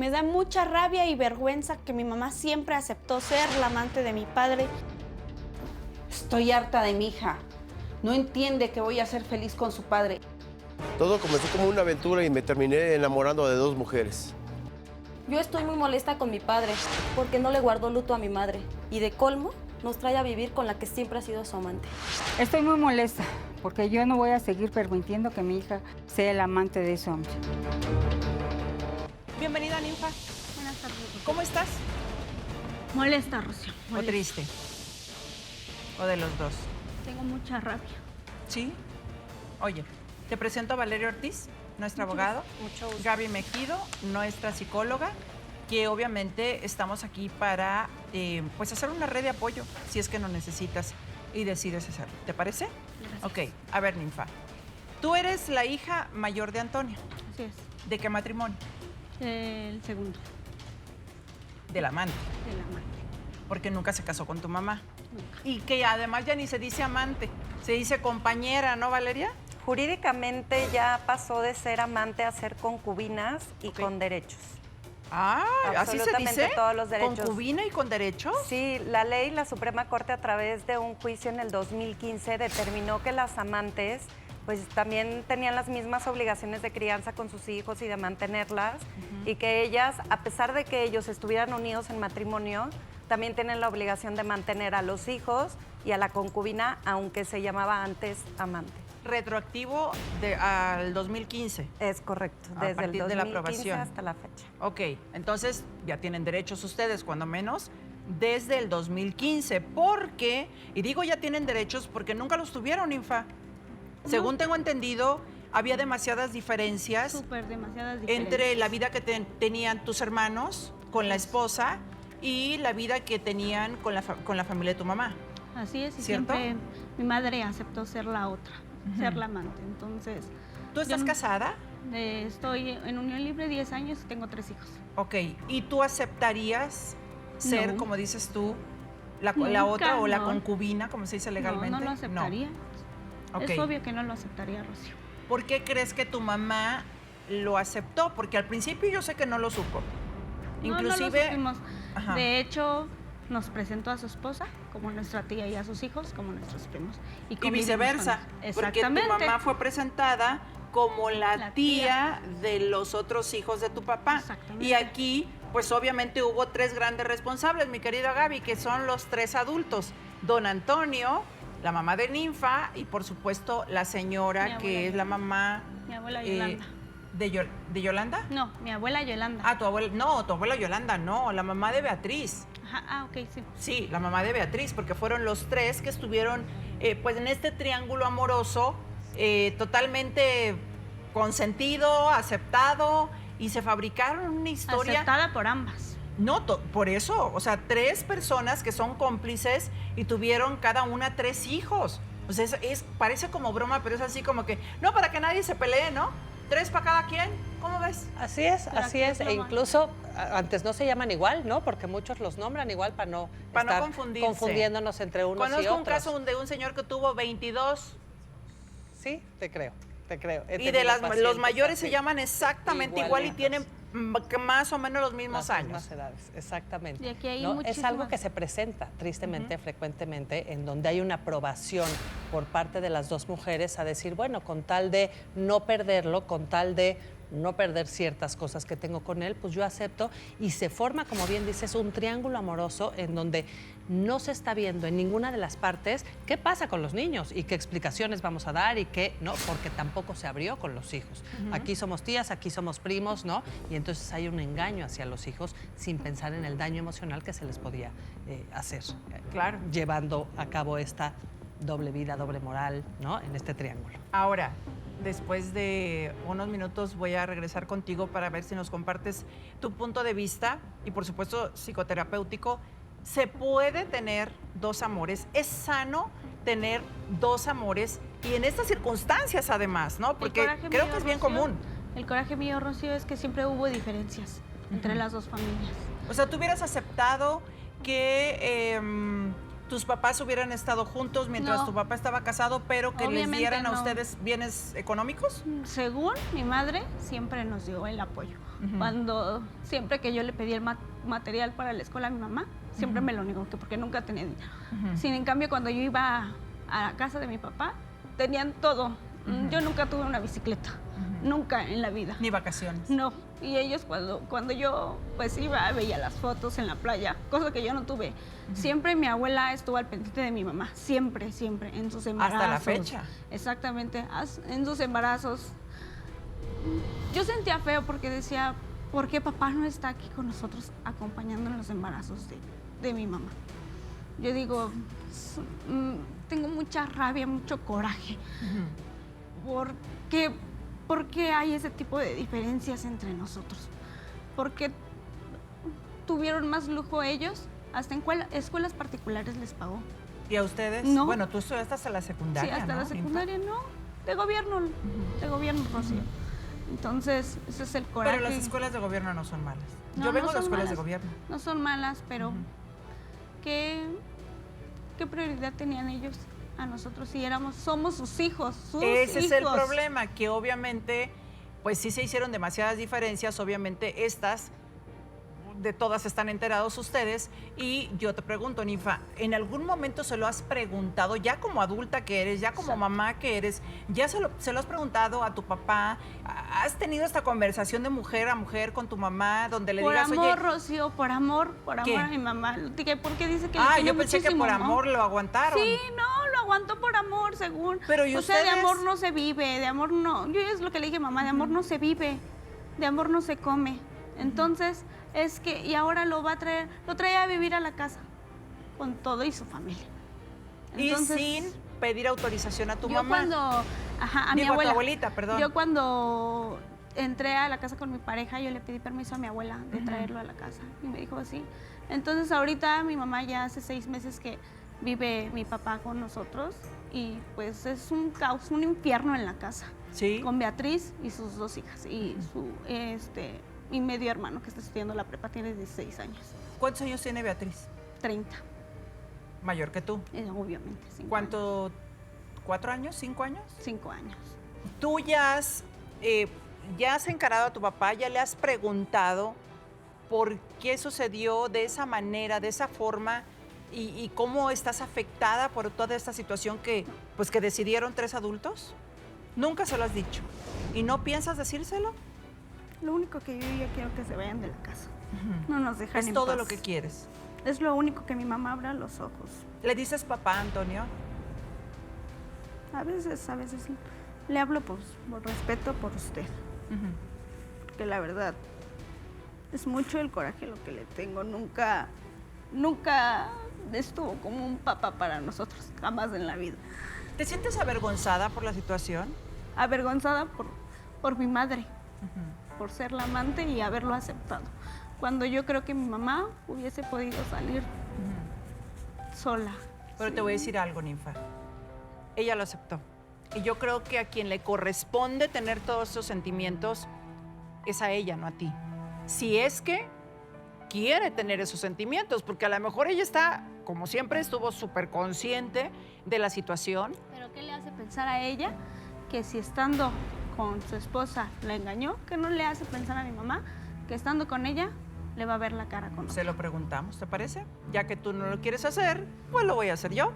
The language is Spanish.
Me da mucha rabia y vergüenza que mi mamá siempre aceptó ser la amante de mi padre. Estoy harta de mi hija. No entiende que voy a ser feliz con su padre. Todo comenzó como una aventura y me terminé enamorando de dos mujeres. Yo estoy muy molesta con mi padre porque no le guardó luto a mi madre y de colmo nos trae a vivir con la que siempre ha sido su amante. Estoy muy molesta porque yo no voy a seguir permitiendo que mi hija sea el amante de ese hombre. Bienvenida, Ninfa. Buenas tardes. ¿Cómo estás? Molesta, Rocío. ¿O molesta. triste? ¿O de los dos? Tengo mucha rabia. ¿Sí? Oye, te presento a Valeria Ortiz, nuestro abogado. Mucho gusto. Gaby Mejido, nuestra psicóloga, que obviamente estamos aquí para pues hacer una red de apoyo, si es que lo necesitas y decides hacerlo. ¿Te parece? Gracias. Ok, a ver, Ninfa. Tú eres la hija mayor de Antonio. Así es. ¿De qué matrimonio? El segundo Del amante, del amante. porque nunca se casó con tu mamá. Nunca. Y que además ya ni se dice amante, se dice compañera, ¿no, Valeria? Jurídicamente ya pasó de ser amante a ser concubinas y Ok. con derechos. Ah, ¿así se Absolutamente dice? todos los derechos. ¿Concubina y con derechos? Sí, la ley, la Suprema Corte a través de un juicio en el 2015 determinó que las amantes pues también tenían las mismas obligaciones de crianza con sus hijos y de mantenerlas y que ellas, a pesar de que ellos estuvieran unidos en matrimonio, también tienen la obligación de mantener a los hijos y a la concubina, aunque se llamaba antes amante. Retroactivo al 2015. Es correcto, A desde el partir de la 2015 aprobación. hasta la fecha. Ok, entonces ya tienen derechos ustedes, cuando menos, desde el 2015. Porque, y digo ya tienen derechos porque nunca los tuvieron, Infa. Según tengo entendido, había demasiadas diferencias Súper demasiadas diferencias. entre la vida que tenían tus hermanos con la esposa y la vida que tenían con la familia de tu mamá. Así es, y ¿Cierto? siempre mi madre aceptó ser la otra, ser la amante. Entonces, ¿Tú estás yo no- casada? Estoy en unión libre 10 años y tengo 3 hijos. Ok, ¿y tú aceptarías ser, No. como dices tú, la Nunca, otra o la no. concubina, como se dice legalmente? No, no lo aceptaría. Ok. Es obvio que no lo aceptaría, Rocío. ¿Por qué crees que tu mamá lo aceptó? Porque al principio yo sé que no lo supo. Inclusive, No lo supimos. Ajá. De hecho, nos presentó a su esposa como nuestra tía y a sus hijos como nuestros primos. y convivimos viceversa, con ellos. porque tu Exactamente. mamá fue presentada como la La tía de los otros hijos de tu papá. Exactamente. Y aquí, pues obviamente hubo tres grandes responsables, mi querida Gaby, que son los tres adultos. Don Antonio, la mamá de Ninfa y por supuesto la señora Mi que abuela es la mamá Mi abuela Yolanda. de Yolanda. No, mi abuela Yolanda. Ah, tu abuela Yolanda, no, la mamá de Beatriz. Ajá, ok, sí. Sí, la mamá de Beatriz, porque fueron los tres que estuvieron pues en este triángulo amoroso totalmente consentido, aceptado y se fabricaron una historia. Aceptada por ambas. No, por eso, o sea, tres personas que son cómplices y tuvieron cada una 3 hijos. O sea, parece como broma, pero es así como que, no, para que nadie se pelee, ¿no? 3 para cada quien, ¿cómo ves? Así es, Pero así aquí es. es E lo incluso antes no se llaman igual, ¿no? Porque muchos los nombran igual para no estar confundirse. confundiéndonos entre unos y Conozco otros. un caso de un señor que tuvo 22 Sí, te creo, te creo. He y de tenido los pacientes mayores así, se llaman exactamente igual y igualitos. tienen más o menos los mismos las años. mismas edades, exactamente. Y aquí hay ¿no? Es muchísimas. algo que se presenta tristemente, frecuentemente, en donde hay una aprobación por parte de las dos mujeres a decir, bueno, con tal de no perderlo, con tal de no perder ciertas cosas que tengo con él, pues yo acepto y se forma, como bien dices, un triángulo amoroso en donde no se está viendo en ninguna de las partes qué pasa con los niños y qué explicaciones vamos a dar y qué no, porque tampoco se abrió con los hijos. Aquí somos tías, aquí somos primos, ¿no? Y entonces hay un engaño hacia los hijos sin pensar en el daño emocional que se les podía hacer. Claro. Llevando a cabo esta doble vida, doble moral, ¿no? En este triángulo. Ahora, después de unos minutos voy a regresar contigo para ver si nos compartes tu punto de vista y por supuesto psicoterapéutico. ¿Se puede tener dos amores? ¿Es sano tener dos amores? Y en estas circunstancias además, ¿no? Porque creo que es bien común. El coraje mío, Rocío, es que siempre hubo diferencias entre las dos familias. O sea, ¿tú hubieras aceptado que tus papás hubieran estado juntos mientras No. tu papá estaba casado, pero que les Obviamente dieran a no. ustedes bienes económicos? Según mi madre, siempre nos dio el apoyo. Cuando siempre que yo le pedí el material para la escuela a mi mamá, siempre me lo negó, que porque nunca tenía dinero. Sin en cambio, cuando yo iba a la casa de mi papá, tenían todo. Yo nunca tuve una bicicleta, nunca en la vida. Ni vacaciones. No, y ellos cuando yo pues iba, veía las fotos en la playa, cosa que yo no tuve. Siempre mi abuela estuvo al pendiente de mi mamá, siempre, siempre, en sus embarazos. Hasta la fecha. Exactamente, en sus embarazos. Yo sentía feo porque decía, ¿por qué papá no está aquí con nosotros acompañando en los embarazos de mi mamá? Yo digo, tengo mucha rabia, mucho coraje. ¿Por qué hay ese tipo de diferencias entre nosotros? ¿Por qué tuvieron más lujo ellos? Hasta en escuelas particulares les pagó. ¿Y a ustedes? No. Bueno, tú estudiaste hasta la secundaria, Sí, hasta ¿no, la Ninfa? secundaria no, de gobierno, Rocío. Entonces, ese es el coraje. Pero las escuelas de gobierno no son malas. No, Yo vengo no de son escuelas de malas. gobierno. No son malas, pero ¿qué prioridad tenían ellos a nosotros si somos sus hijos, Ese es el hijos? problema, que obviamente, pues sí se hicieron demasiadas diferencias, obviamente estas, de todas están enterados ustedes, y yo te pregunto, Ninfa, ¿en algún momento se lo has preguntado, ya como adulta que eres, ya como mamá que eres, ya se lo has preguntado a tu papá? ¿Has tenido esta conversación de mujer a mujer con tu mamá, donde le Por digas, amor, oye... Rocío, por amor ¿Qué? a mi mamá. Porque dice que le tiene yo pensé que muchísimo por amor lo aguantaron. Sí, no, lo aguantó por amor, según. Pero, ¿y o sea, de ustedes? amor no se vive, de amor no. Yo es lo que le dije, mamá, de amor no se vive, de amor no se come. Entonces, es que, y ahora lo trae a vivir a la casa, con todo y su familia. Entonces, y sin pedir autorización a tu yo mamá. cuando, a mi Digo, a tu abuela. abuelita, perdón. Yo cuando entré a la casa con mi pareja, yo le pedí permiso a mi abuela de traerlo a la casa. Y me dijo sí. Entonces ahorita mi mamá ya hace 6 meses que vive mi papá con nosotros y pues es un caos, un infierno en la casa. Sí. Con Beatriz y sus 2 hijas y mi medio hermano que está estudiando la prepa, tiene 16 años. ¿Cuántos años tiene Beatriz? 30, Mayor que tú. obviamente. 5 ¿Cuánto? ¿4 años? ¿5 años? 5 años. Tú ya has encarado a tu papá, ya le has preguntado por qué sucedió de esa manera, de esa forma, y cómo estás afectada por toda esta situación que decidieron 3 adultos. Nunca se lo has dicho. ¿Y no piensas decírselo? Lo único que yo ya quiero que se vayan de la casa. No nos dejan Es en todo paz. lo que quieres. Es lo único que mi mamá abra los ojos. ¿Le dices papá, Antonio? A veces sí. Le hablo por respeto por usted. Porque la verdad, es mucho el coraje lo que le tengo. Nunca estuvo como un papá para nosotros, jamás en la vida. ¿Te sientes avergonzada por la situación? Avergonzada por mi madre, por ser la amante y haberlo aceptado. Cuando yo creo que mi mamá hubiese podido salir sola. Pero te voy a decir algo, Ninfa. Ella lo aceptó. Y yo creo que a quien le corresponde tener todos esos sentimientos es a ella, no a ti. Si es que quiere tener esos sentimientos, porque a lo mejor ella está, como siempre, estuvo súper consciente de la situación. ¿Pero qué le hace pensar a ella que si estando con su esposa la engañó, que no le hace pensar a mi mamá que estando con ella le va a ver la cara con Se otro? lo preguntamos, ¿te parece? Ya que tú no lo quieres hacer, pues lo voy a hacer yo.